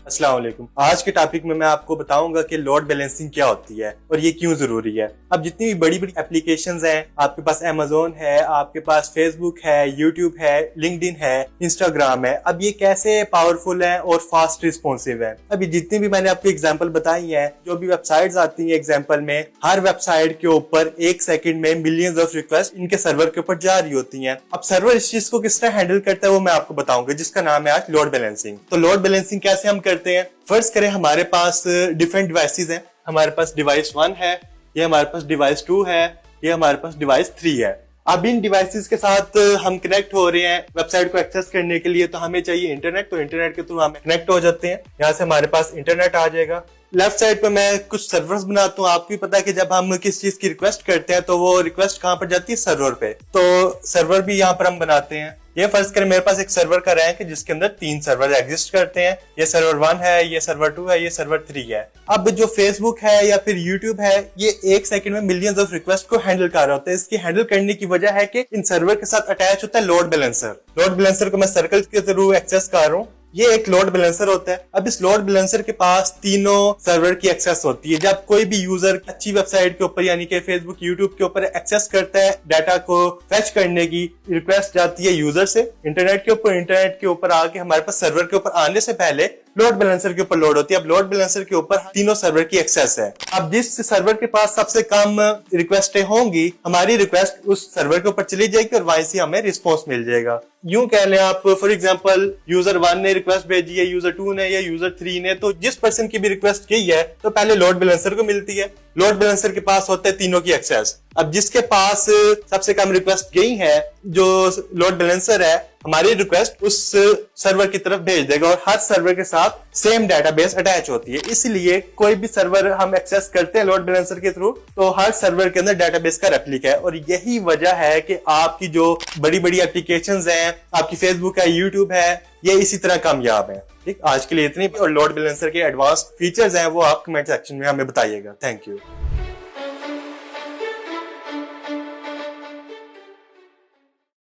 अस्सलाम वालेकुम। आज के टॉपिक में मैं आपको बताऊंगा कि लोड बैलेंसिंग क्या होती है और ये क्यों जरूरी है। अब जितनी भी बड़ी बड़ी एप्लीकेशंस हैं, आपके पास अमेज़न है, आपके पास फेसबुक है, यूट्यूब है, लिंक्डइन है, इंस्टाग्राम है, अब ये कैसे पावरफुल है और फास्ट रिस्पॉन्सिव है। अभी जितनी भी मैंने आपको एग्जाम्पल बताई है, जो भी वेबसाइट्स आती है एग्जाम्पल में, हर वेबसाइट के ऊपर 1 सेकंड में मिलियंस ऑफ रिक्वेस्ट इनके सर्वर के ऊपर जा रही होती हैं। अब सर्वर इस चीज को किस तरह हैंडल करता है वो मैं आपको बताऊंगा, जिसका नाम है आज लोड बैलेंसिंग। तो लोड बैलेंसिंग कैसे हम करते हैं। फर्स्ट करें, हमारे पास डिफरेंट डिवाइसेस हैं। हमारे पास डिवाइस 1 है, ये हमारे पास डिवाइस 2 है, ये हमारे पास डिवाइस 3 है। अब इन डिवाइसेस के साथ हम कनेक्ट हो रहे हैं वेबसाइट को एक्सेस करने के लिए, तो हमें चाहिए इंटरनेट। तो इंटरनेट के थ्रू हम कनेक्ट हो जाते हैं। यहाँ से हमारे पास इंटरनेट आ जाएगा। लेफ्ट साइड पे मैं कुछ सर्वर्स बनाता हूँ। आपको भी पता है कि जब हम किस चीज की रिक्वेस्ट करते हैं तो वो रिक्वेस्ट कहाँ पर जाती है, सर्वर पे। तो सर्वर भी यहाँ पर हम बनाते हैं। ये फर्ज करें मेरे पास एक सर्वर का रैंक है जिसके अंदर 3 सर्वर एग्जिस्ट करते हैं। ये सर्वर 1 है, ये सर्वर 2 है, ये सर्वर 3 है। अब जो फेसबुक है या फिर यूट्यूब है, ये 1 सेकंड में मिलियंस ऑफ रिक्वेस्ट को हैंडल कर रहा होता है। इसकी हैंडल करने की वजह है कि इन सर्वर के साथ अटैच होता है लोड बैलेंसर। लोड बैलेंसर को मैं सर्कल के थ्रू एक्सेस कर रहा हूँ। ये एक लोड बैलेंसर होता है। अब इस लोड बैलेंसर के पास तीनों सर्वर की एक्सेस होती है। जब कोई भी यूजर अच्छी वेबसाइट के ऊपर यानी कि फेसबुक, यूट्यूब के ऊपर एक्सेस करता है, डाटा को फेच करने की रिक्वेस्ट जाती है यूजर से इंटरनेट के ऊपर। इंटरनेट के ऊपर आके हमारे पास सर्वर के ऊपर आने से पहले लोड बैलेंसर के ऊपर लोड होती है। अब लोड बैलेंसर के ऊपर तीनों सर्वर की एक्सेस है। अब जिस सर्वर के पास सबसे कम रिक्वेस्टें होंगी, हमारी रिक्वेस्ट उस सर्वर के ऊपर चली जाएगी और वहीं से हमें रिस्पॉन्स मिल जाएगा। यूं कह लें आप, फॉर एग्जांपल यूजर 1 ने रिक्वेस्ट भेजी है, यूजर 2 ने या यूजर 3 ने, तो जिस पर्सन की भी रिक्वेस्ट की है तो पहले लोड बैलेंसर को मिलती है। लोड बैलेंसर के पास होते हैं तीनों की एक्सेस। अब जिसके पास सबसे कम रिक्वेस्ट गई है, जो लोड बैलेंसर है हमारी रिक्वेस्ट उस सर्वर की तरफ भेज देगा और हर सर्वर के साथ सेम डेटाबेस अटैच होती है। इसलिए कोई भी सर्वर हम एक्सेस करते हैं लोड बैलेंसर के थ्रू, तो हर सर्वर के अंदर डेटाबेस का रेप्लिका है। और यही वजह है कि आपकी जो बड़ी बड़ी एप्लीकेशंस हैं, आपकी फेसबुक है, यूट्यूब है, ये इसी तरह कामयाब है। ठीक, आज के लिए इतनी। और लोड बैलेंसर के एडवांस फीचर्स हैं वो आप कमेंट सेक्शन में हमें बताइएगा। Thank you.